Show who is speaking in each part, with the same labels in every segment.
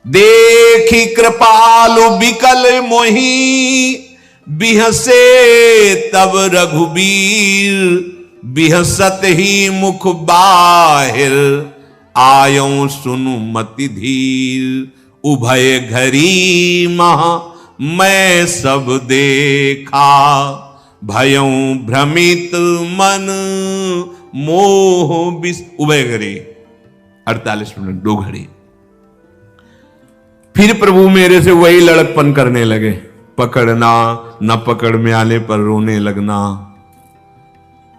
Speaker 1: देखी कृपालु बिकल मोही, बिहसे तब रघुबीर, बिहसत ही मुख बाहिर, आयों सुनु मति धीर, उभय घरी महा मैं सब देखा, भयों भ्रमित मन मोह बिस। उभय घड़ी 48 मिनट 2 घड़ी। फिर प्रभु मेरे से वही लड़कपन करने लगे, पकड़ना न पकड़ में आने पर रोने लगना।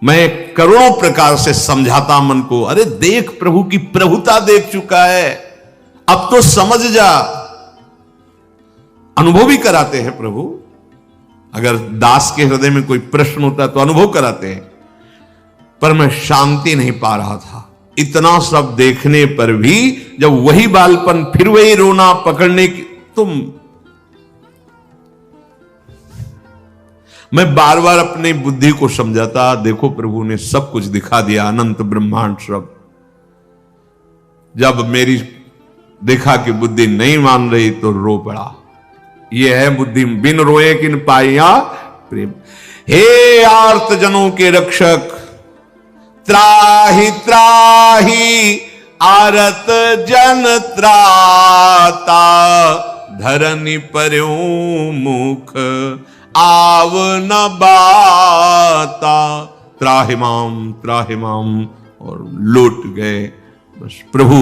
Speaker 1: मैं करोड़ों प्रकार से समझाता मन को, अरे देख प्रभु की प्रभुता देख चुका है, अब तो समझ जा। अनुभव भी कराते हैं प्रभु, अगर दास के हृदय में कोई प्रश्न होता है तो अनुभव कराते हैं, पर मैं शांति नहीं पा रहा था। इतना सब देखने पर भी जब वही बालपन, फिर वही रोना, पकड़ने की, तुम मैं बार बार अपनी बुद्धि को समझाता, देखो प्रभु ने सब कुछ दिखा दिया, अनंत ब्रह्मांड सब। जब मेरी देखा कि बुद्धि नहीं मान रही तो रो पड़ा। यह है बुद्धि, बिन रोए किन पाइया प्रेम। हे आर्त जनों के रक्षक, त्राहि त्राहि आरत जन त्राता, धरनी पर्यों मुख आव न बाता। त्राहि माम और लौट गए। बस प्रभु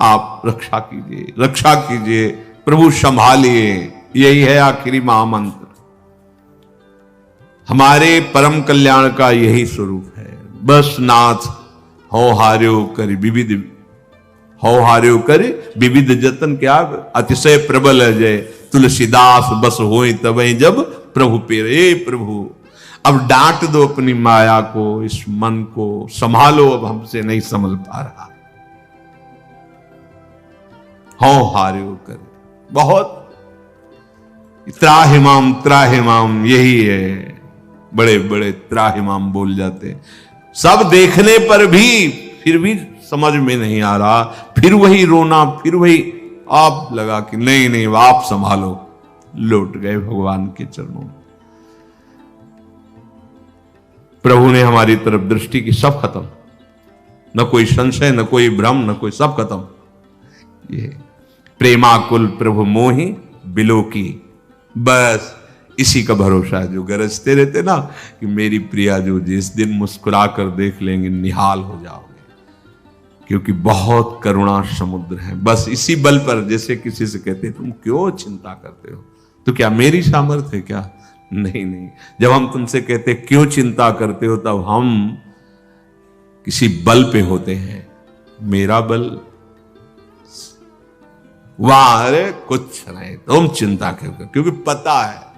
Speaker 1: आप रक्षा कीजिए, रक्षा कीजिए, प्रभु संभालिए। यही है आखिरी महामंत्र, हमारे परम कल्याण का यही स्वरूप है। बस नाथ हो हार्यो कर विविध, हो हार्यो कर विविध जतन, क्या अतिशय प्रबल अजय, तुलसीदास बस होए तबे जब प्रभु पेरे। प्रभु अब डांट दो अपनी माया को, इस मन को संभालो, अब हमसे नहीं संभल पा रहा। हो हार्यो कर, बहुत त्राहिमाम, यही है, बड़े बड़े त्राहिमाम बोल जाते, सब देखने पर भी फिर भी समझ में नहीं आ रहा, फिर वही रोना, फिर वही आप लगा कि नहीं नहीं आप संभालो। लौट गए भगवान के चरणों में। प्रभु ने हमारी तरफ दृष्टि की, सब खत्म, न कोई संशय, न कोई भ्रम, न कोई, सब खत्म। ये प्रेमाकुल प्रभु मोहि बिलोकी, बस इसी का भरोसा है। जो गरजते रहते ना कि मेरी प्रिया जो जिस दिन मुस्कुरा कर देख लेंगे निहाल हो जाओगे, क्योंकि बहुत करुणा समुद्र है। बस इसी बल पर, जैसे किसी से कहते तुम क्यों चिंता करते हो, तो क्या मेरी सामर्थ्य है क्या? नहीं नहीं, जब हम तुमसे कहते क्यों चिंता करते हो, तब हम किसी बल पे होते हैं। मेरा बल वहां, अरे कुछ नहीं, तुम चिंता क्यों कर, क्योंकि पता है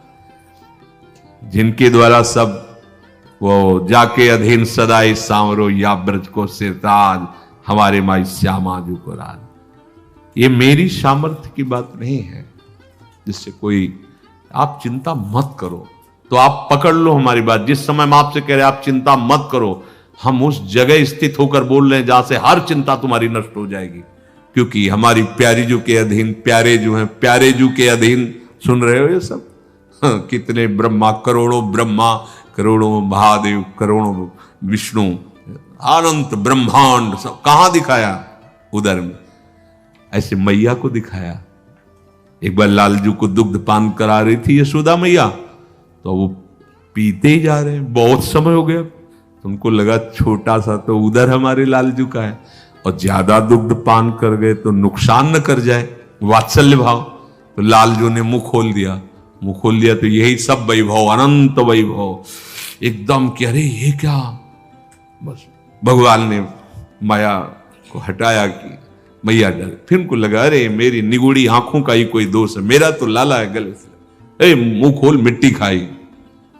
Speaker 1: जिनके द्वारा सब वो जाके अधीन सदाई सांवरो, या ब्रज को सिरताज, हमारे माई श्यामाजू को राज। ये मेरी सामर्थ्य की बात नहीं है जिससे कोई, आप चिंता मत करो। तो आप पकड़ लो हमारी बात, जिस समय हम आपसे कह रहे हैं आप चिंता मत करो, हम उस जगह स्थित होकर बोल रहे हैं जहां से हर चिंता तुम्हारी नष्ट हो जाएगी। क्योंकि हमारी प्यारी जू के अधीन, प्यारे जू हैं, प्यारे जू के अधीन, सुन रहे हो ये सब, कितने ब्रह्मा, करोड़ों महादेव, करोड़ों विष्णु, अनंत ब्रह्मांड, सब कहां दिखाया? उधर में। ऐसे मैया को दिखाया। एक बार लालजू को दुग्ध पान करा रही थी यशोदा मैया, तो वो पीते ही जा रहे हैं, बहुत समय हो गया, तुमको लगा छोटा सा तो उधर हमारे लालजू का है, और ज्यादा दुग्ध पान कर गए तो नुकसान न कर जाए, वात्सल्य भाव। तो लालजू ने मुंह खोल दिया, मुंह खोल दिया तो यही सब वैभव, अनंत वैभव, एकदम कि अरे ये क्या। बस भगवान ने माया को हटाया कि मैया डर, फिर उनको लगा अरे मेरी निगुड़ी आंखों का ही कोई दोष है, मेरा तो लाला है गले से, मुंह खोल, मिट्टी खाई।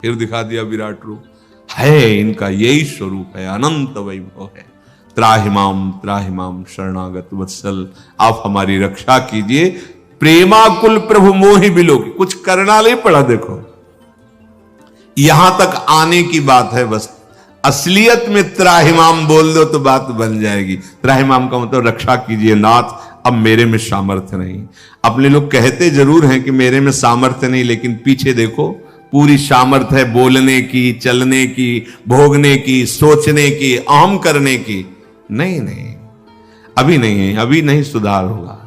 Speaker 1: फिर दिखा दिया विराट रूप है, इनका यही स्वरूप है, अनंत वैभव है। त्राहिमाम शरणागत वत्सल, आप हमारी रक्षा कीजिए। प्रेमाकुल प्रभु मोहि बिलोकी, कुछ करना नहीं पड़ा। देखो यहां तक आने की बात है, बस असलियत में त्राहिमाम बोल दो तो बात बन जाएगी। त्राहिमाम का मतलब रक्षा कीजिए नाथ, अब मेरे में सामर्थ्य नहीं। अपने लोग कहते जरूर हैं कि मेरे में सामर्थ्य नहीं, लेकिन पीछे देखो पूरी सामर्थ्य है बोलने की, चलने की, भोगने की, सोचने की, अहम करने की। नहीं नहीं, अभी नहीं है, अभी नहीं सुधार होगा।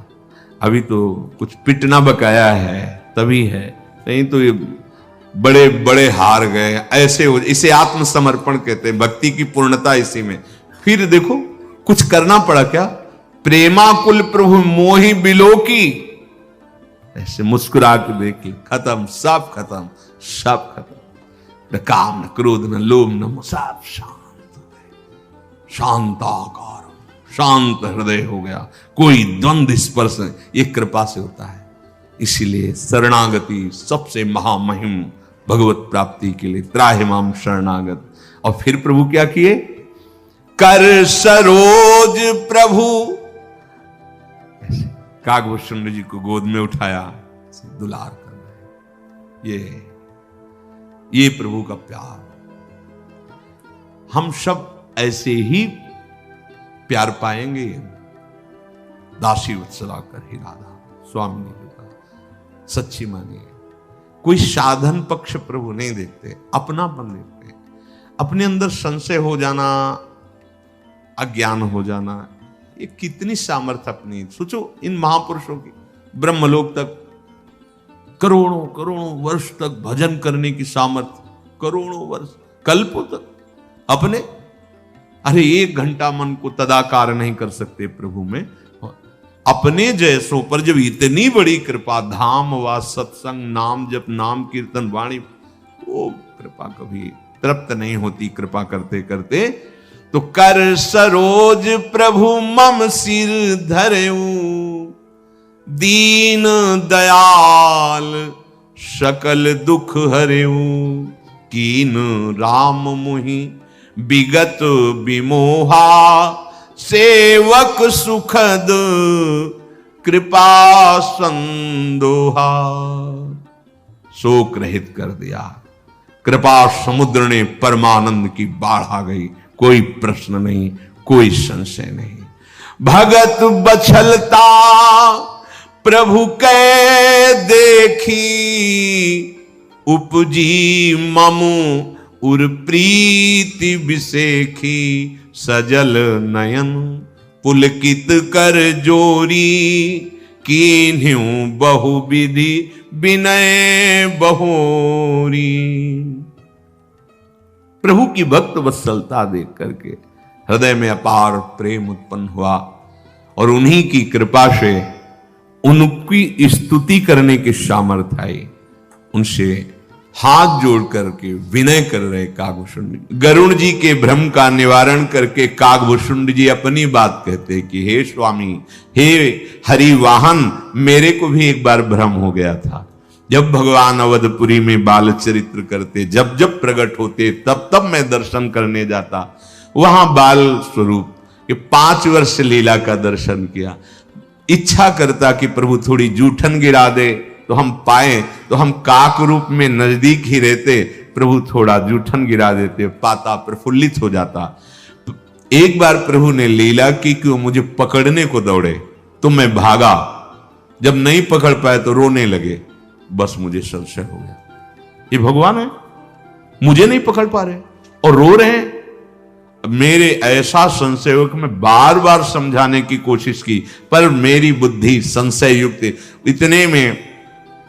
Speaker 1: अभी तो कुछ पिटना बकाया है, तभी है, नहीं तो ये बड़े बड़े हार गए। ऐसे हो, इसे आत्मसमर्पण कहते हैं, भक्ति की पूर्णता इसी में। फिर देखो कुछ करना पड़ा क्या? प्रेमाकुल प्रभु मोहि बिलो की, ऐसे मुस्कुरा के देखिए, खत्म, सब खत्म, सब खत्म। न काम, न क्रोध, न लोभ, न मोह, सब शांत, शांताकार, शांत हृदय हो गया। कोई द्वंद्व स्पर्श ये कृपा से होता है। इसीलिए शरणागति सबसे महामहिम भगवत प्राप्ति के लिए त्राहिमाम शरणागत। और फिर प्रभु क्या किए? कर सरोज प्रभु, कागभूषण जी को गोद में उठाया, दुलार कर रहे। ये प्रभु का प्यार। हम सब ऐसे ही प्यार पाएंगे। दासी वत्सला कर ही राधा स्वामी ने कहा, सच्ची मानिए। कोई साधन पक्ष प्रभु नहीं देखते, अपनापन देखते। अपने अंदर संशय हो जाना, अज्ञान हो जाना, ये कितनी सामर्थ्य अपनी। सोचो इन महापुरुषों की, ब्रह्मलोक तक करोड़ों करोड़ों वर्ष तक भजन करने की सामर्थ्य, करोड़ों वर्ष, कल्पों तक। अपने अरे 1 घंटा मन को तदाकार नहीं कर सकते प्रभु में। अपने जैसों पर जब इतनी बड़ी कृपा, धाम व सत्संग, नाम जप, नाम कीर्तन, वाणी, वो कृपा कभी तृप्त नहीं होती कृपा करते करते। तो कर सरोज प्रभु मम सिर धरेऊ, दीन दयाल सकल दुख हरेऊ, कीन राम मुहि विगत विमोहा, सेवक सुखद कृपा संदोहा। शोक रहित कर दिया, कृपा समुद्र ने परमानंद की बाढ़ आ गई। कोई प्रश्न नहीं, कोई संशय नहीं। भगत बछलता प्रभु कै देखी, उपजी ममु उर प्रीति विसेखी, सजल नयन पुलकित कर जोरी, कीन्ह्यू बहुविधि विनय बहोरी। प्रभु की भक्त वत्सलता देख करके हृदय में अपार प्रेम उत्पन्न हुआ और उन्हीं की कृपा से उनकी स्तुति करने की सामर्थ्य आई। उनसे हाथ जोड़ करके विनय कर रहे कागभूषुंड। गरुण जी के भ्रम का निवारण करके कागभूषुंड जी अपनी बात कहते कि हे स्वामी, हे हरिवाहन, मेरे को भी एक बार भ्रम हो गया था। जब भगवान अवधपुरी में बाल चरित्र करते, जब जब प्रकट होते, तब तब मैं दर्शन करने जाता। वहां बाल स्वरूप के 5 वर्ष लीला का दर्शन किया। इच्छा करता कि प्रभु थोड़ी जूठन गिरा दे तो हम पाए, तो हम काक रूप में नजदीक ही रहते, प्रभु थोड़ा जूठन गिरा देते, पाता प्रफुल्लित हो जाता। एक बार प्रभु ने लीला की कि वो मुझे पकड़ने को दौड़े, तो मैं भागा। जब नहीं पकड़ पाए तो रोने लगे। बस मुझे संशय हो गया, ये भगवान है, मुझे नहीं पकड़ पा रहे और रो रहे हैं। मेरे ऐसा संशय हो कि मैं बार बार समझाने की कोशिश की, पर मेरी बुद्धि संशय युक्त। इतने में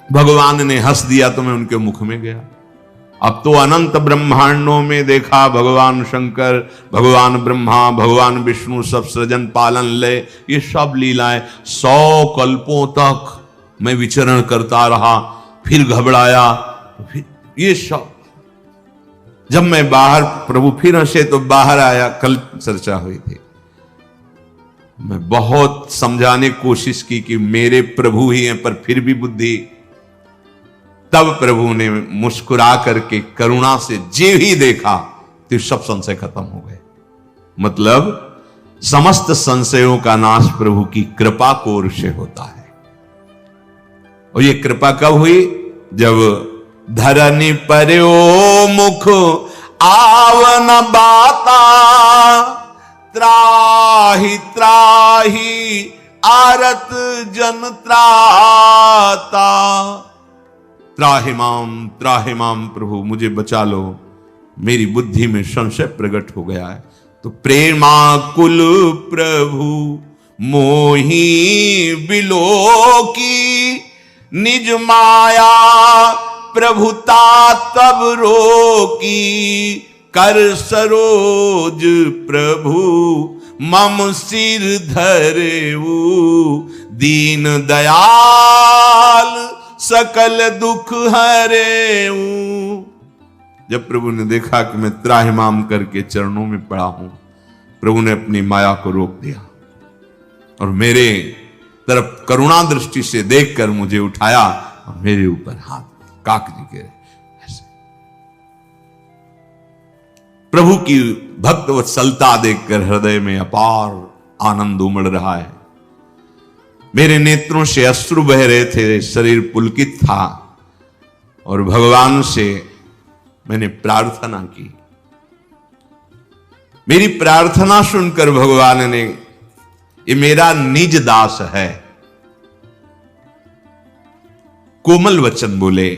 Speaker 1: भगवान ने हंस दिया तो मैं उनके मुख में गया। अब तो अनंत ब्रह्मांडों में देखा भगवान शंकर, भगवान ब्रह्मा, भगवान विष्णु, सब सृजन पालन लय, ये सब लीलाएं 100 कल्पों तक मैं विचरण करता रहा। फिर घबराया, फिर ये सब। जब मैं बाहर, प्रभु फिर हंसे तो बाहर आया। कल चर्चा हुई थी, मैं बहुत समझाने की कोशिश की कि मेरे प्रभु ही हैं, पर फिर भी बुद्धि। तब प्रभु ने मुस्कुरा करके करुणा से जे ही देखा तो सब संशय खत्म हो गए। मतलब समस्त संशयों का नाश प्रभु की कृपा को ओर से होता है। और ये कृपा कब हुई? जब धरनी पर्यो मुख आवन बाता, त्राहि त्राहि आरत जन त्राता। त्राहि माम प्रभु, मुझे बचा लो, मेरी बुद्धि में संशय प्रकट हो गया है। तो प्रेमाकुल प्रभु मोही बिलो की, निज माया प्रभुता तब रोकी। कर सरोज प्रभु मम सिर धरेऊ, दीन दयाल सकल दुख हरेऊ। जब प्रभु ने देखा कि मैं त्राहिमाम करके चरणों में पड़ा हूं, प्रभु ने अपनी माया को रोक दिया और मेरे तरफ करुणा दृष्टि से देखकर मुझे उठाया और मेरे ऊपर हाथ काक जी के ऐसे। प्रभु की भक्त वत्सलता देखकर हृदय में अपार आनंद उमड़ रहा है। मेरे नेत्रों से अश्रु बह रहे थे, शरीर पुलकित था और भगवान से मैंने प्रार्थना की। मेरी प्रार्थना सुनकर भगवान ने, ये मेरा निज दास है, कोमल वचन बोले।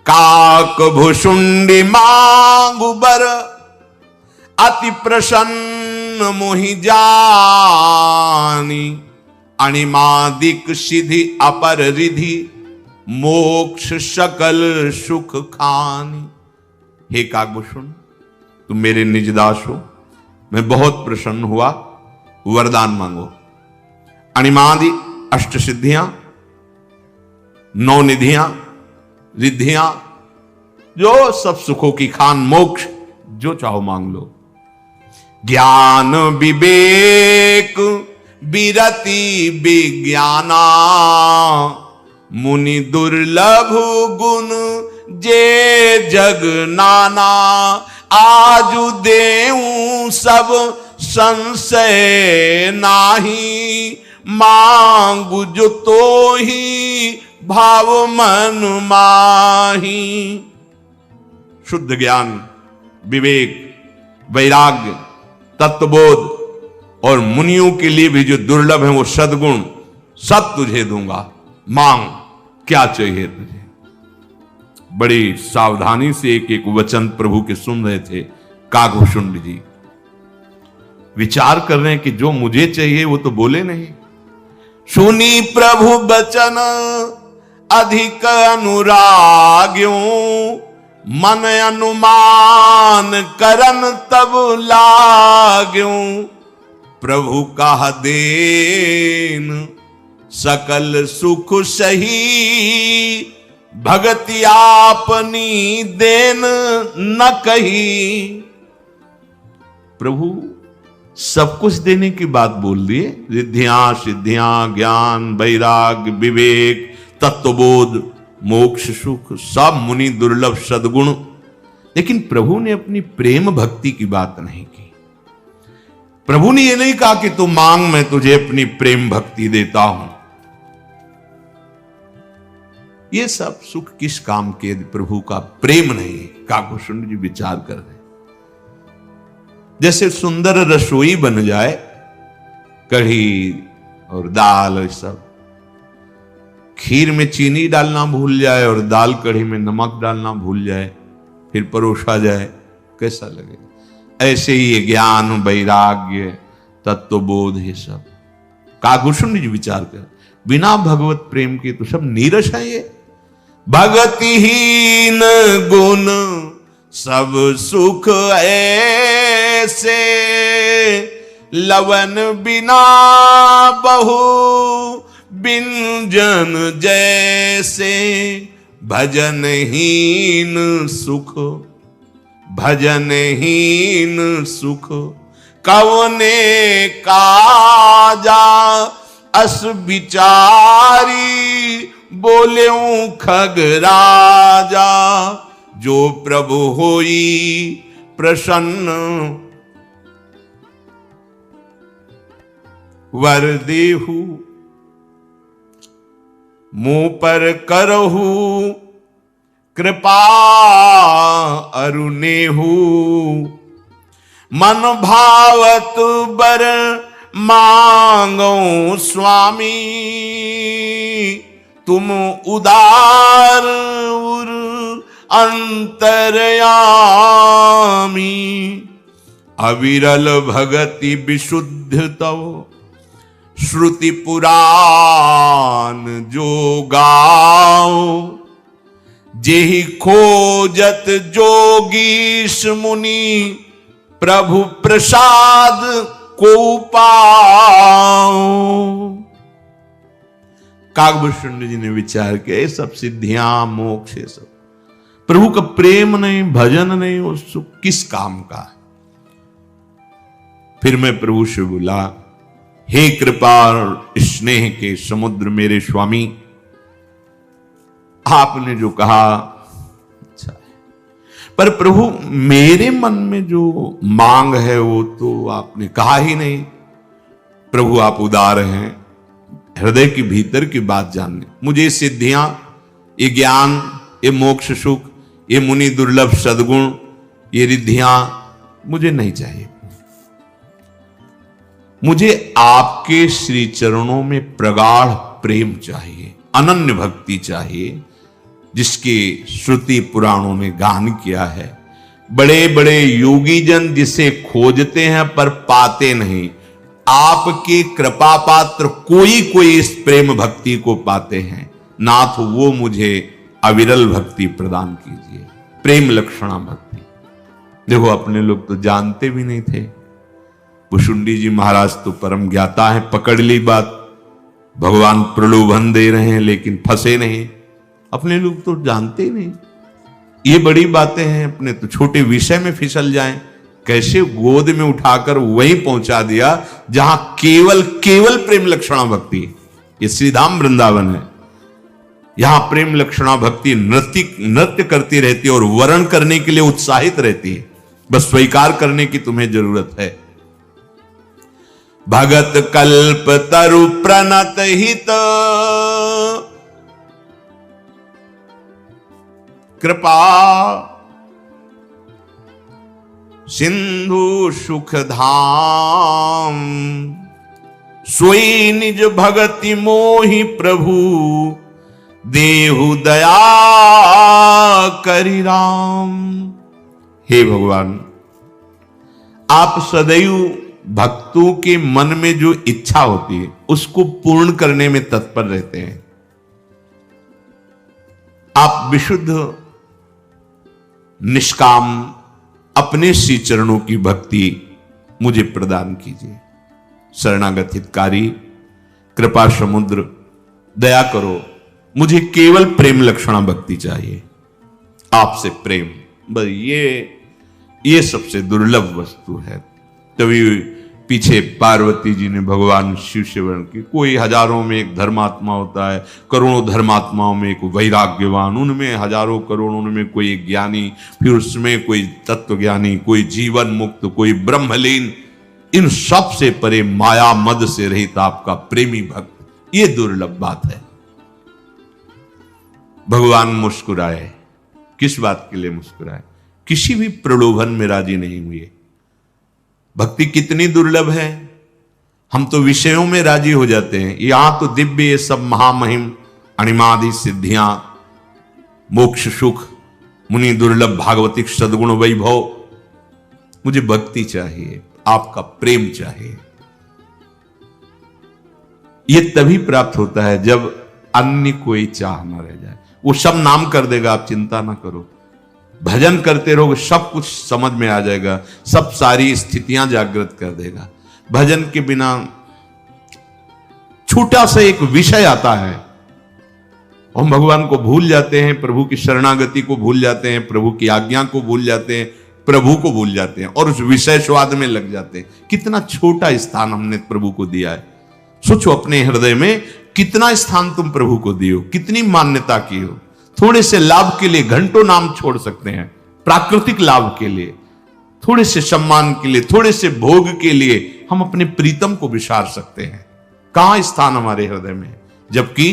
Speaker 1: काक भुषुंडी मांगु बर, अति प्रसन्न मोहि जानी। अणिमादिक सिद्धि अपर रिधि, मोक्ष सकल सुख खानी। हे काकभूषण, तुम मेरे निज दास हो, मैं बहुत प्रसन्न हुआ, वरदान मांगो। अणिमादि अष्ट सिद्धियां, 9 निधियां, रिद्धियां, जो सब सुखों की खान, मोक्ष, जो चाहो मांग लो। ज्ञान विवेक विरति विज्ञाना, मुनि दुर्लभ गुण जे जग नाना। आजु देऊं सब संशय नाही, मांगु जो तो ही भाव मन माही। शुद्ध ज्ञान, विवेक, वैराग्य, तत्वबोध और मुनियों के लिए भी जो दुर्लभ है वो सद्गुण, सब तुझे दूंगा, मांग, क्या चाहिए तुझे। बड़ी सावधानी से एक एक वचन प्रभु के सुन रहे थे काकभूषुंड जी। विचार कर रहे हैं कि जो मुझे चाहिए वो तो बोले नहीं। सुनी प्रभु बचन अधिक अनुराग्यों, मन अनुमान करन तब लाग्यों। प्रभु कहा देन सकल सुख सही, भगति आपनी देन न कही। प्रभु सब कुछ देने की बात बोल दिए, रिद्धियां सिद्धियां, ज्ञान वैराग्य विवेक तत्वबोध मोक्ष सुख, सब मुनि दुर्लभ सद्गुण, लेकिन प्रभु ने अपनी प्रेम भक्ति की बात नहीं की। प्रभु ने यह नहीं कहा कि तू मांग, मैं तुझे अपनी प्रेम भक्ति देता हूं। ये सब सुख किस काम के, प्रभु का प्रेम नहीं। काकभूषुंड जी विचार कर रहे, जैसे सुंदर रसोई बन जाए, कढ़ी और दाल, सब खीर में चीनी डालना भूल जाए और दाल कढ़ी में नमक डालना भूल जाए, फिर परोसा जाए, कैसा लगेगा। ऐसे ही ये ज्ञान वैराग्य तत्वबोध, ये सब काकभूषुंड जी विचार कर, बिना भगवत प्रेम के तो सब नीरस है। ये भगतिहीन गुण सब सुख ऐसे, लवन बिना बहु बिंजन जैसे। भजनहीन सुख, भजनहीन सुख, कवने काजा अस विचारी। बोले खग राजा, जो प्रभु होई प्रसन्न, वर देहु मुंह पर करहु कृपा अरुनेहु। मन भावत बर मांगो स्वामी तुम उदार उर अंतरयामी। अविरल भगति विशुद्ध तव श्रुति पुराण जो गाओ। जेहि खोजत जोगीश मुनि प्रभु प्रसाद को पाओ। काकभूषण जी ने विचार किया ये सब सिद्धियां मोक्ष ये सब प्रभु का प्रेम नहीं, भजन नहीं, वो सुख किस काम का है। फिर मैं प्रभु से बोला, हे कृपा और स्नेह के समुद्र मेरे स्वामी, आपने जो कहा अच्छा है, पर प्रभु मेरे मन में जो मांग है वो तो आपने कहा ही नहीं। प्रभु आप उदार हैं, हृदय के भीतर की बात जानने। मुझे सिद्धियां, ये ज्ञान, ये मोक्ष सुख, ये मुनि दुर्लभ सद्गुण, ये रिद्धियां मुझे नहीं चाहिए। मुझे आपके श्री चरणों में प्रगाढ़ प्रेम चाहिए, अनन्य भक्ति चाहिए, जिसकी श्रुति पुराणों में गान किया है। बड़े बड़े योगी जन जिसे खोजते हैं पर पाते नहीं, आपके कृपा पात्र कोई कोई इस प्रेम भक्ति को पाते हैं। नाथ वो मुझे अविरल भक्ति प्रदान कीजिए, प्रेम लक्षणा भक्ति। देखो अपने लोग तो जानते भी नहीं थे। भुशुंडी जी महाराज तो परम ज्ञाता है, पकड़ ली बात, भगवान प्रलोभन दे रहे हैं लेकिन फंसे नहीं। अपने लोग तो जानते ही नहीं, ये बड़ी बातें हैं, अपने तो छोटे विषय में फिसल जाएं। कैसे गोद में उठाकर वहीं पहुंचा दिया जहां केवल केवल प्रेम लक्षणा भक्ति। ये श्रीधाम वृंदावन है, यहां प्रेम लक्षणा भक्ति नृत्य करती रहती है और वर्ण करने के लिए उत्साहित रहती है। बस स्वीकार करने की तुम्हें जरूरत है। भगत कल्प तरु प्रणत हित कृपा सिंधु सुख धाम। सोई निज भगति मोहि प्रभु देहु दया करि राम। हे भगवान, आप सदैव भक्तों के मन में जो इच्छा होती है उसको पूर्ण करने में तत्पर रहते हैं। आप विशुद्ध निष्काम अपने श्री चरणों की भक्ति मुझे प्रदान कीजिए। शरणागत हितकारी, कृपा समुद्र, दया करो, मुझे केवल प्रेम लक्षणा भक्ति चाहिए, आपसे प्रेम। बस ये सबसे दुर्लभ वस्तु है। तभी पीछे पार्वती जी ने भगवान शिव से वर्ण की। कोई हजारों में एक धर्मात्मा होता है, करोड़ों धर्मात्माओं में एक वैराग्यवान, उनमें हजारों करोड़ों में कोई एक ज्ञानी, फिर उसमें कोई तत्वज्ञानी, कोई जीवन मुक्त, कोई ब्रह्मलीन। इन सब से परे माया मद से रहित आपका प्रेमी भक्त, ये दुर्लभ बात है। भगवान मुस्कुराए। किस बात के लिए मुस्कुराए? किसी भी प्रलोभन में राजी नहीं हुए। भक्ति कितनी दुर्लभ है, हम तो विषयों में राजी हो जाते हैं। यहां तो दिव्य ये सब महामहिम अणिमादि सिद्धियां, मोक्ष सुख, मुनि दुर्लभ भागवतिक सद्गुण वैभव। मुझे भक्ति चाहिए, आपका प्रेम चाहिए। ये तभी प्राप्त होता है जब अन्य कोई चाह न रह जाए। वो सब नाम कर देगा, आप चिंता ना करो। भजन करते रहोगे, सब कुछ समझ में आ जाएगा, सब सारी स्थितियां जागृत कर देगा। भजन के बिना छोटा सा एक विषय आता है, हम भगवान को भूल जाते हैं, प्रभु की शरणागति को भूल जाते हैं, प्रभु की आज्ञा को भूल जाते हैं, प्रभु को भूल जाते हैं और उस विषय स्वाद में लग जाते हैं। कितना छोटा स्थान हमने प्रभु को दिया है। सोचो अपने हृदय में कितना स्थान तुम प्रभु को दियो, कितनी मान्यता की हो। थोड़े से लाभ के लिए घंटों नाम छोड़ सकते हैं, प्राकृतिक लाभ के लिए, थोड़े से सम्मान के लिए, थोड़े से भोग के लिए हम अपने प्रीतम को विसार सकते हैं। कहां स्थान हमारे हृदय में? जबकि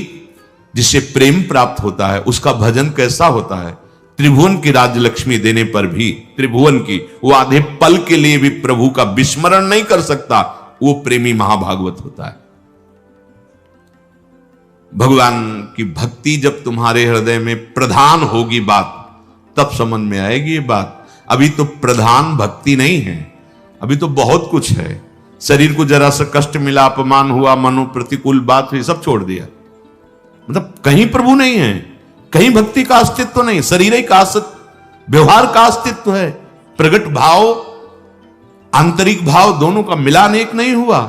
Speaker 1: जिसे प्रेम प्राप्त होता है उसका भजन कैसा होता है? त्रिभुवन की राज्य लक्ष्मी देने पर भी, त्रिभुवन की, वो आधे पल के लिए भी प्रभु का विस्मरण नहीं कर सकता। वो प्रेमी महाभागवत होता है। भगवान की भक्ति जब तुम्हारे हृदय में प्रधान होगी बात, तब समझ में आएगी ये बात। अभी तो प्रधान भक्ति नहीं है, अभी तो बहुत कुछ है। शरीर को जरा सा कष्ट मिला, अपमान हुआ, मनो प्रतिकूल बात हुई, सब छोड़ दिया। मतलब कहीं प्रभु नहीं है, कहीं भक्ति का अस्तित्व नहीं, शरीर ही का अस्तित्व, व्यवहार का अस्तित्व है। प्रगट भाव आंतरिक भाव दोनों का मिलान एक नहीं हुआ।